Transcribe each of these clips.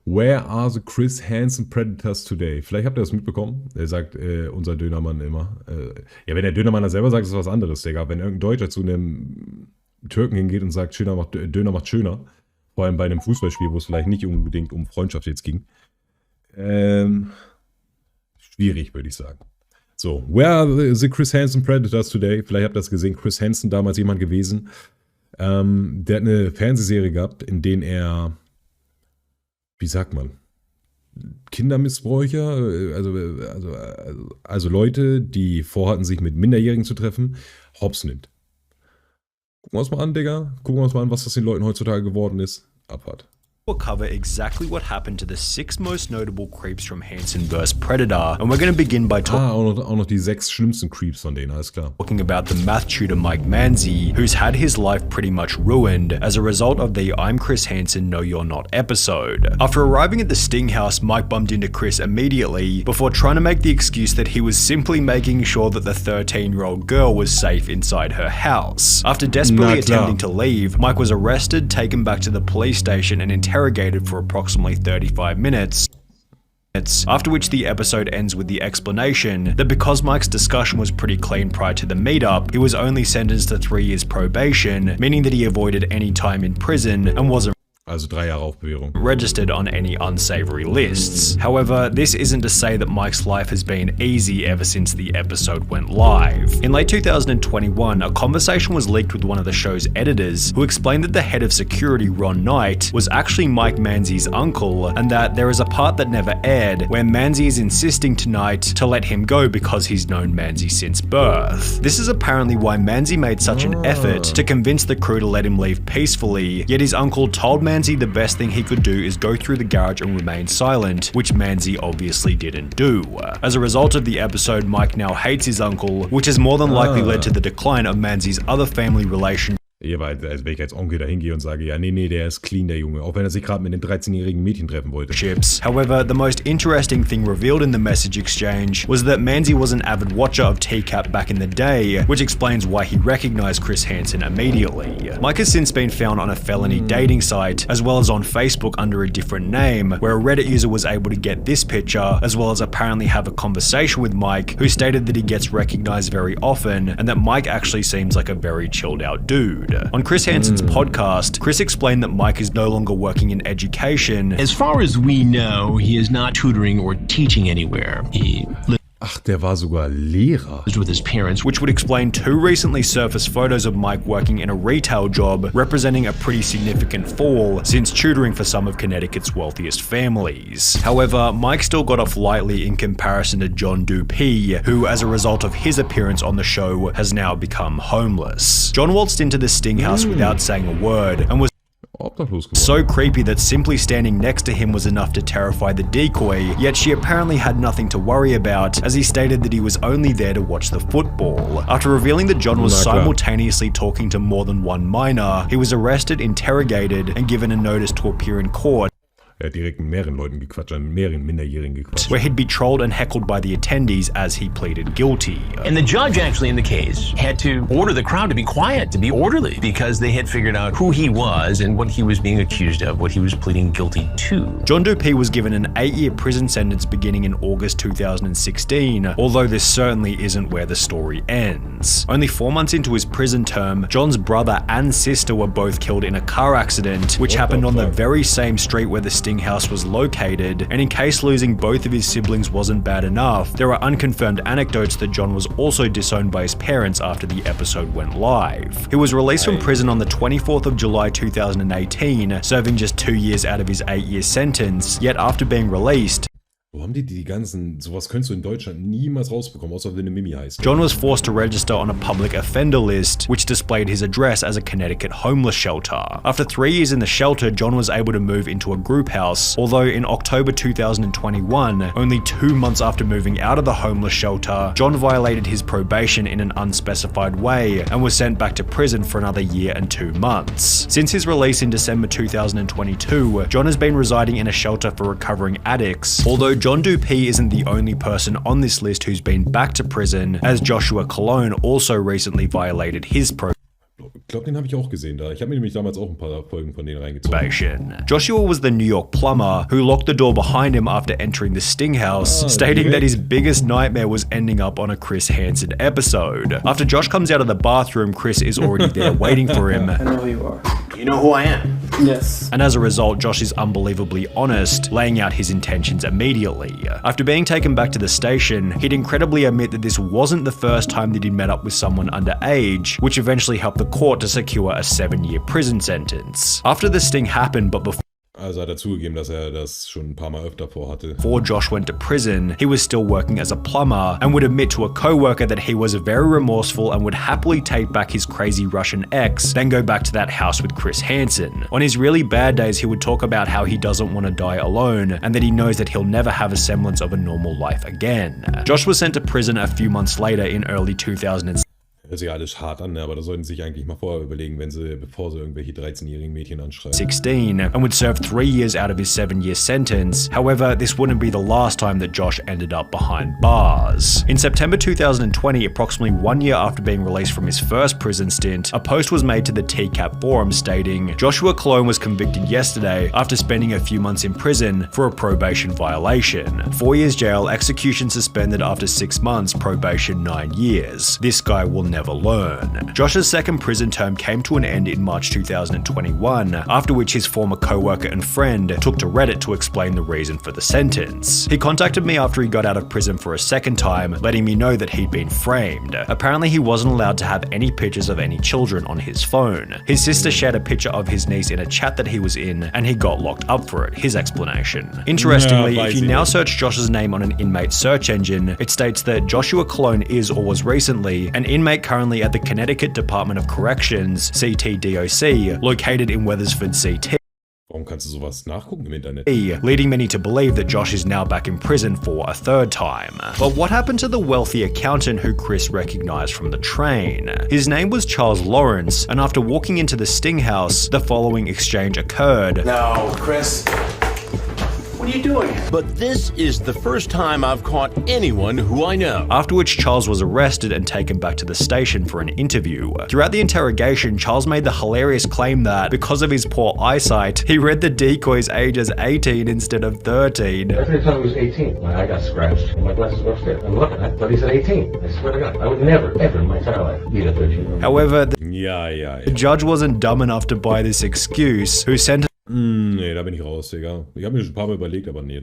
Where are the Chris Hansen Predators today? Vielleicht habt ihr das mitbekommen. Er sagt unser Dönermann immer. Ja, wenn der Dönermann das selber sagt, ist das was anderes, Digga. Wenn irgendein Deutscher zu einem Türken hingeht und sagt, Döner macht schöner, vor allem bei einem Fußballspiel, wo es vielleicht nicht unbedingt um Freundschaft jetzt ging. Schwierig, würde ich sagen. So, where are the Chris Hansen Predators today? Vielleicht habt ihr das gesehen. Chris Hansen, damals jemand gewesen. Der hat eine Fernsehserie gehabt, in der er, wie sagt man, Kindermissbräucher, also Leute, die vorhatten, sich mit Minderjährigen zu treffen, hops nimmt. Gucken wir uns mal an, Digga. Gucken wir uns mal an, was das den Leuten heutzutage geworden ist. Abfahrt. We'll cover exactly what happened to the 6 most notable creeps from Hansen vs. Predator, and we're going to begin by auch noch die 6 schlimmsten Creeps von denen, alles klar. Talking about the math tutor Mike Manzi, who's had his life pretty much ruined as a result of the I'm Chris Hansen, No You're Not episode. After arriving at the Sting house, Mike bumped into Chris immediately before trying to make the excuse that he was simply making sure that the 13-year-old girl was safe inside her house. After desperately attempting to leave, Mike was arrested, taken back to the police station and interrogated for approximately 35 minutes. After which the episode ends with the explanation that because Mike's discussion was pretty clean prior to the meetup, he was only sentenced to 3 years probation, meaning that he avoided any time in prison and wasn't Also 3 Jahre auf Bewährung. Registered on any unsavory lists. However, this isn't to say that Mike's life has been easy ever since the episode went live. In late 2021, a conversation was leaked with one of the show's editors who explained that the head of security, Ron Knight, was actually Mike Manzi's uncle, and that there is a part that never aired where Manzi is insisting to Knight to let him go because he's known Manzi since birth. This is apparently why Manzi made such an effort to convince the crew to let him leave peacefully, yet his uncle told Manzi the best thing he could do is go through the garage and remain silent, which Manzi obviously didn't do. As a result of the episode, Mike now hates his uncle, which has more than likely led to the decline of Manzi's other family relationship. Ja, weil wenn ich als Onkel da hingehe und sage, ja, nee, der ist clean, der Junge. Auch wenn er sich gerade mit einem 13-jährigen Mädchen treffen wollte. However, the most interesting thing revealed in the message exchange was that Manzi was an avid watcher of TCAP back in the day, which explains why he recognized Chris Hansen immediately. Mike has since been found on a felony dating site, as well as on Facebook under a different name, where a Reddit user was able to get this picture, as well as apparently have a conversation with Mike, who stated that he gets recognized very often, and that Mike actually seems like a very chilled out dude. On Chris Hansen's podcast, Chris explained that Mike is no longer working in education. As far as we know, he is not tutoring or teaching anywhere. Ach, der war sogar Lehrer. With his parents, which would explain 2 recently surfaced photos of Mike working in a retail job, representing a pretty significant fall since tutoring for some of Connecticut's wealthiest families. However, Mike still got off lightly in comparison to John Dupee, who, as a result of his appearance on the show, has now become homeless. John waltzed into the Sting house without saying a word and was so creepy that simply standing next to him was enough to terrify the decoy, yet she apparently had nothing to worry about, as he stated that he was only there to watch the football. After revealing that John was simultaneously talking to more than one minor, he was arrested, interrogated, and given a notice to appear in court. Er hat direkt mit mehreren Leuten gequatscht, an mehreren Minderjährigen gequatscht. Where he'd be trolled and heckled by the attendees as he pleaded guilty. And the judge actually in the case had to order the crowd to be quiet, to be orderly, because they had figured out who he was and what he was being accused of, what he was pleading guilty to. John Dupee was given an 8-year prison sentence beginning in August 2016, although this certainly isn't where the story ends. Only 4 months into his prison term, John's brother and sister were both killed in a car accident, which happened on the very same street where the Sting house was located, and in case losing both of his siblings wasn't bad enough, there are unconfirmed anecdotes that John was also disowned by his parents after the episode went live. He was released from prison on the 24th of July 2018, serving just 2 years out of his 8-year sentence, yet after being released, Wo haben die ganzen, sowas könntest du in Deutschland niemals rausbekommen, außer wenn du Mimi heißt. John was forced to register on a public offender list, which displayed his address as a Connecticut homeless shelter. After 3 years in the shelter, John was able to move into a group house, although in October 2021, only 2 months after moving out of the homeless shelter, John violated his probation in an unspecified way and was sent back to prison for another year and 2 months. Since his release in December 2022, John has been residing in a shelter for recovering addicts, although John Dupee isn't the only person on this list who's been back to prison, as Joshua Cologne also recently violated his Ich glaube, den habe ich auch gesehen da. Ich habe mir nämlich damals auch ein paar Folgen von denen reingezogen. Joshua was the New York plumber who locked the door behind him after entering the Sting house, stating that his biggest nightmare was ending up on a Chris Hansen episode. After Josh comes out of the bathroom, Chris is already there waiting for him. I know who you are. You know who I am? Yes. And as a result, Josh is unbelievably honest, laying out his intentions immediately. After being taken back to the station, he'd incredibly admit that this wasn't the first time that he'd met up with someone underage, which eventually helped the court to secure a 7-year prison sentence. After the sting happened, but before Also hat er zugegeben, dass er das schon ein paar Mal öfter vorhatte. Before Josh went to prison, he was still working as a plumber and would admit to a co-worker that he was very remorseful and would happily take back his crazy Russian ex, then go back to that house with Chris Hansen. On his really bad days, he would talk about how he doesn't want to die alone and that he knows that he'll never have a semblance of a normal life again. Josh was sent to prison a few months later in early 2006. Hört sich alles hart an, aber das sollten sie sich eigentlich mal vorher überlegen, bevor sie irgendwelche 13-jährigen Mädchen anschreiben. 16 and would serve 3 years out of his 7-year sentence. However, this wouldn't be the last time that Josh ended up behind bars. In September 2020, approximately 1 year after being released from his first prison stint, a post was made to the TCAP forum stating, Joshua Cologne was convicted yesterday after spending a few months in prison for a probation violation. 4 years jail, execution suspended after 6 months, probation 9 years. This guy will never learn. Josh's second prison term came to an end in March 2021, after which his former co-worker and friend took to Reddit to explain the reason for the sentence. He contacted me after he got out of prison for a second time, letting me know that he'd been framed. Apparently he wasn't allowed to have any pictures of any children on his phone. His sister shared a picture of his niece in a chat that he was in, and he got locked up for it, his explanation. Interestingly, if you now search Josh's name on an inmate search engine, it states that Joshua Cologne is or was recently an inmate currently at the Connecticut Department of Corrections, CTDOC, located in Wethersford, CT. Warum kannst du sowas nachgucken im Internet? Leading many to believe that Josh is now back in prison for a third time. But what happened to the wealthy accountant who Chris recognized from the train? His name was Charles Lawrence, and after walking into the Sting house, the following exchange occurred. No, Chris. What are you doing? But this is the first time I've caught anyone who I know. After which Charles was arrested and taken back to the station for an interview. Throughout the interrogation, Charles made the hilarious claim that, because of his poor eyesight, he read the decoys age as 18 instead of 13. Every time he was 18, my eye got scratched and my glasses were upstairs. I'm looking at it, but he said 18. I swear to God, I would never, ever in my entire life be a 13-year-old. However, the Ja. judge wasn't dumb enough to buy this excuse, who sentenced Nee, da bin ich raus, Digga. Ich habe mir schon ein paar Mal überlegt, aber nee,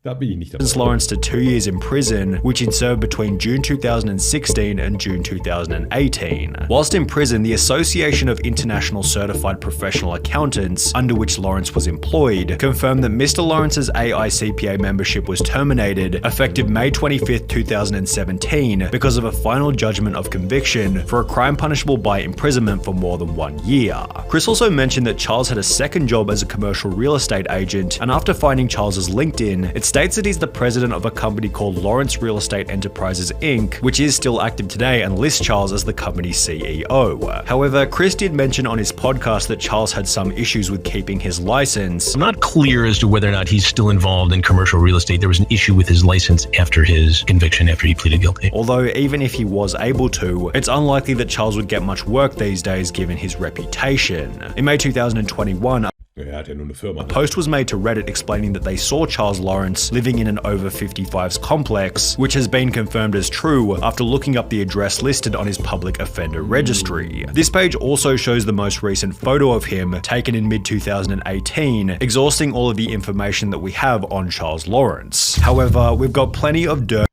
da bin ich nicht dabei. Lawrence to 2 years in prison, which he'd served between June 2016 and June 2018. Whilst in prison, the Association of International Certified Professional Accountants, under which Lawrence was employed, confirmed that Mr. Lawrence's AICPA membership was terminated effective May 25th, 2017 because of a final judgment of conviction for a crime punishable by imprisonment for more than 1 year. Chris also mentioned that Charles had a second job as a commercial real estate agent, and after finding Charles's LinkedIn, it states that he's the president of a company called Lawrence Real Estate Enterprises Inc., which is still active today and lists Charles as the company's CEO. However, Chris did mention on his podcast that Charles had some issues with keeping his license. I'm not clear as to whether or not he's still involved in commercial real estate. There was an issue with his license after his conviction, after he pleaded guilty. Although even if he was able to, it's unlikely that Charles would get much work these days given his reputation. In May 2021, Er hat ja nur eine Firma. a post was made to Reddit explaining that they saw Charles Lawrence living in an over 55s complex, which has been confirmed as true after looking up the address listed on his public offender registry. This page also shows the most recent photo of him, taken in mid-2018, exhausting all of the information that we have on Charles Lawrence. However, we've got plenty of dirt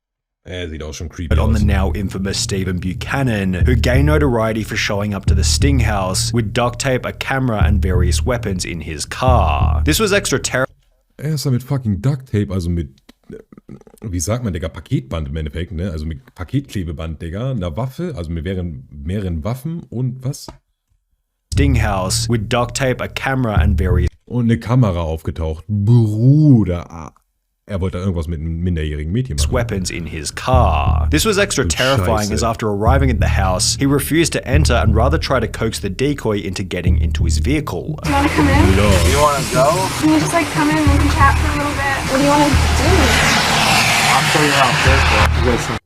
Sieht auch schon creepy on aus. the now infamous Stephen Buchanan, who gained notoriety for showing up to the Sting house with duct tape, a camera, and various weapons in his car. This was extra terrible. Er ist da mit fucking Duct Tape, also mit, wie sagt man, Digga, Paketband im Endeffekt, ne? Also mit Paketklebeband, Digga, einer Waffe, also mit mehreren Waffen und was? Sting house with duct tape, a camera, and various Und eine Kamera aufgetaucht. Bruder. er wollte irgendwas mit einem minderjährigen Mädchen machen. Weapons in his car. This was extra terrifying as after arriving at the house, he refused to enter and rather tried to coax the decoy into getting into his vehicle. Do you want to come in? No. Do you want to go? Can you just like come in and we can chat for a little bit? What do you want to do? I'll show you around. Careful. You got some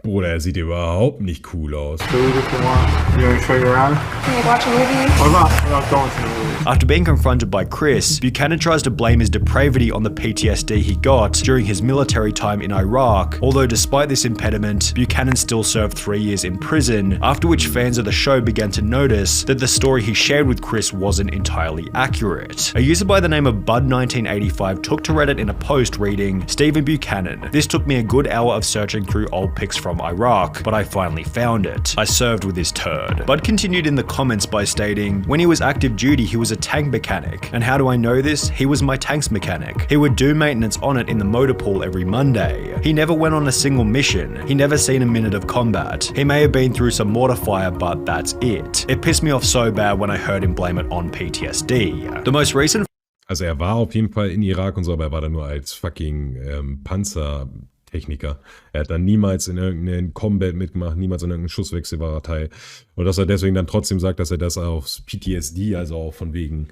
Bruder, er sieht überhaupt nicht cool aus. food if you want. You want to show you around? Can we watch a movie? What about going to the movie? After being confronted by Chris, Buchanan tries to blame his depravity on the PTSD he got during his military time in Iraq, although despite this impediment, Buchanan still served 3 years in prison, after which fans of the show began to notice that the story he shared with Chris wasn't entirely accurate. A user by the name of Bud1985 took to Reddit in a post reading, "Stephen Buchanan, this took me a good hour of searching through old pics from Iraq, but I finally found it. I served with this turd." Bud continued in the comments by stating, "When he was active duty, he was a tank mechanic. And how do I know this? He was my tank's mechanic. He would do maintenance on it in the motor pool every Monday. He never went on a single mission. He never seen a minute of combat. He may have been through some mortar fire, but that's it. It pissed me off so bad when I heard him blame it on PTSD." The most recent Also er war auf jeden Fall in Irak und so, aber er war da nur als fucking Panzertechniker. Er hat dann niemals in irgendeinem Combat mitgemacht, niemals in irgendeinem Schusswechsel war er Teil. Und dass er deswegen dann trotzdem sagt, dass er das aufs PTSD, also auch von wegen,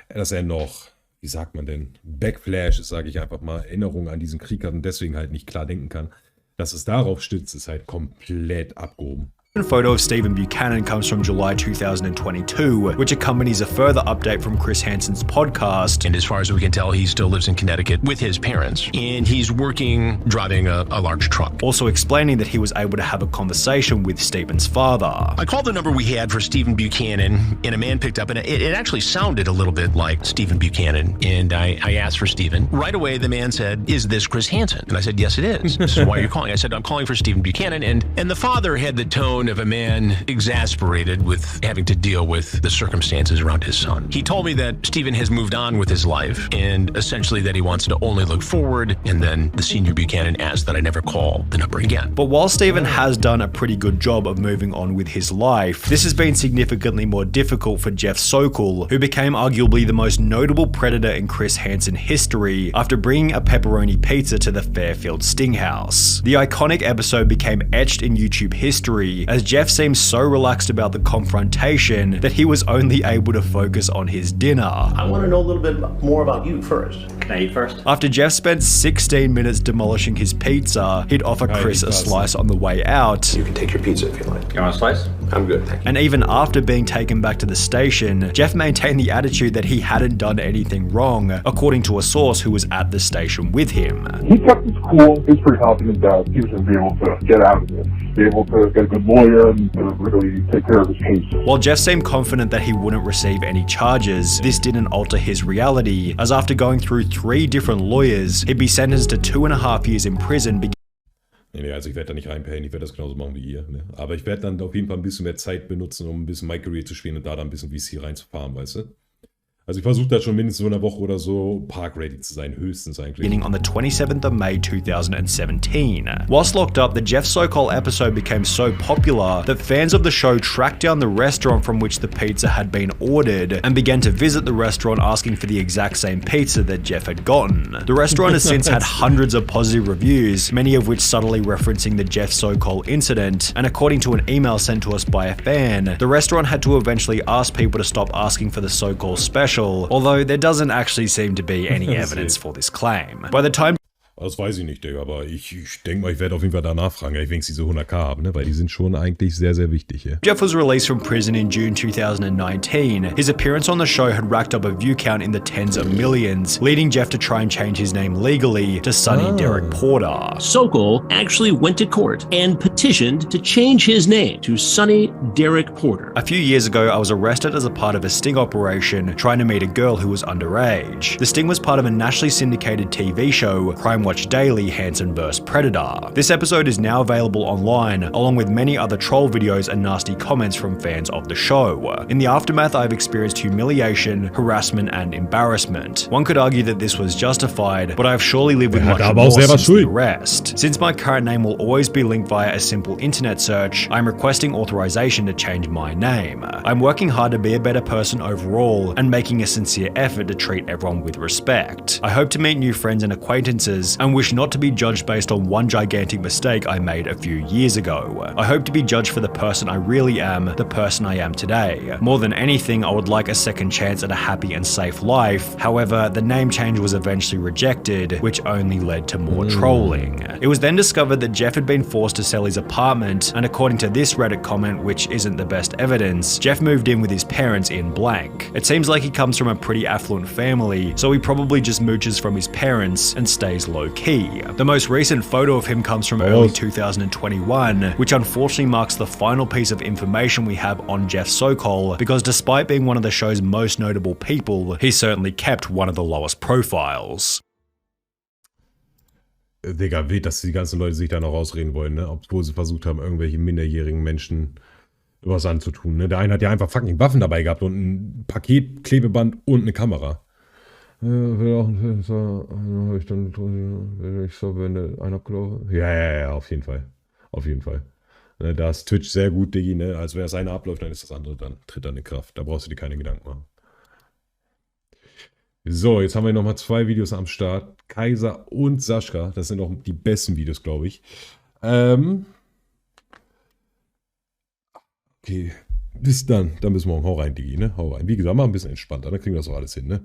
dass er noch, wie sagt man denn, Backflash, sage ich einfach mal, Erinnerungen an diesen Krieg hat und deswegen halt nicht klar denken kann. Dass es darauf stützt, ist halt komplett abgehoben. photo of Stephen Buchanan comes from July 2022, which accompanies a further update from Chris Hansen's podcast. And as far as we can tell, he still lives in Connecticut with his parents. And he's working, driving a large truck. Also explaining that he was able to have a conversation with Stephen's father. I called the number we had for Stephen Buchanan, and a man picked up, and it actually sounded a little bit like Stephen Buchanan. And I asked for Stephen. Right away, the man said, "Is this Chris Hansen?" And I said, "Yes, it is. This is why you're calling." I said, "I'm calling for Stephen Buchanan." And the father had the tone of a man exasperated with having to deal with the circumstances around his son. He told me that Stephen has moved on with his life, and essentially that he wants to only look forward. And then the senior Buchanan asked that I never call the number again. But while Stephen has done a pretty good job of moving on with his life, this has been significantly more difficult for Jeff Sokol, who became arguably the most notable predator in Chris Hansen history after bringing a pepperoni pizza to the Fairfield Sting House. The iconic episode became etched in YouTube history as Jeff seemed so relaxed about the confrontation that he was only able to focus on his dinner. I want to know a little bit more about you first. Can I eat first? After Jeff spent 16 minutes demolishing his pizza, he'd offer Chris a slice on the way out. You can take your pizza if you like. You want a slice? I'm good, thank you. And even after being taken back to the station, Jeff maintained the attitude that he hadn't done anything wrong, according to a source who was at the station with him. He kept his cool. He was pretty confident that he was going to be able to get out of this, be able to get a good lawyer and really take care of his case. While Jeff seemed confident that he wouldn't receive any charges, this didn't alter his reality, as after going through 3 different lawyers, he'd be sentenced to 2.5 years in prison. Nee, also ich werde da nicht reinpayen, ich werde das genauso machen wie ihr. Ne? Aber ich werde dann auf jeden Fall ein bisschen mehr Zeit benutzen, um ein bisschen My Career zu spielen und da dann ein bisschen VC reinzufahren, weißt du? Also ich versuche da schon mindestens so in einer Woche oder so park-ready zu sein, höchstens eigentlich. Beginning on the 27th of May 2017. Whilst locked up, the Jeff Sokol episode became so popular that fans of the show tracked down the restaurant from which the pizza had been ordered and began to visit the restaurant asking for the exact same pizza that Jeff had gotten. The restaurant has since had hundreds of positive reviews, many of which subtly referencing the Jeff Sokol incident, and according to an email sent to us by a fan, the restaurant had to eventually ask people to stop asking for the Sokol special, although there doesn't actually seem to be any evidence for this claim. By the time Das weiß ich nicht, Digga, aber ich denke mal, ich werde auf jeden Fall danach fragen, wenn ich diese 100k habe, ne? Weil die sind schon eigentlich sehr, sehr wichtig. Ja. Jeff was released from prison in June 2019. His appearance on the show had racked up a view count in the tens of millions, leading Jeff to try and change his name legally to Sunny Derek Porter. Sokol actually went to court and petitioned to change his name to Sunny Derek Porter. A few years ago, I was arrested as a part of a sting operation trying to meet a girl who was underage. The sting was part of a nationally syndicated TV show, Crime Watch Daily, Hansen vs. Predator. This episode is now available online, along with many other troll videos and nasty comments from fans of the show. In the aftermath, I've experienced humiliation, harassment, and embarrassment. One could argue that this was justified, but I've surely lived with much remorse since the arrest. Since my current name will always be linked via a simple internet search, I'm requesting authorization to change my name. I'm working hard to be a better person overall, and making a sincere effort to treat everyone with respect. I hope to meet new friends and acquaintances and wish not to be judged based on one gigantic mistake I made a few years ago. I hope to be judged for the person I really am, the person I am today. More than anything, I would like a second chance at a happy and safe life. However, the name change was eventually rejected, which only led to more trolling. It was then discovered that Jeff had been forced to sell his apartment, and according to this Reddit comment, which isn't the best evidence, Jeff moved in with his parents in blank. It seems like he comes from a pretty affluent family, so he probably just mooches from his parents and stays low-key. The most recent photo of him comes from early 2021, which unfortunately marks the final piece of information we have on Jeff Sokol, because despite being one of the show's most notable people, he certainly kept one of the lowest profiles. Digga, wild, dass die ganzen Leute sich da noch rausreden wollen, ne? Obwohl sie versucht haben, irgendwelche minderjährigen Menschen was anzutun, ne? Der eine hat ja einfach fucking Waffen dabei gehabt und ein Paket, Klebeband und eine Kamera. Ja, auf jeden Fall. Auf jeden Fall. Ne, da ist Twitch sehr gut, Diggi, ne? Also wenn das eine abläuft, dann ist das andere, dann tritt dann in Kraft. Da brauchst du dir keine Gedanken machen. So, jetzt haben wir nochmal 2 Videos am Start. Kaiser und Sascha. Das sind auch die besten Videos, glaube ich. Okay. Bis dann. Dann bis morgen. Hau rein, Digi, ne? Hau rein. Wie gesagt, mal ein bisschen entspannter. Dann kriegen wir das auch alles hin, ne?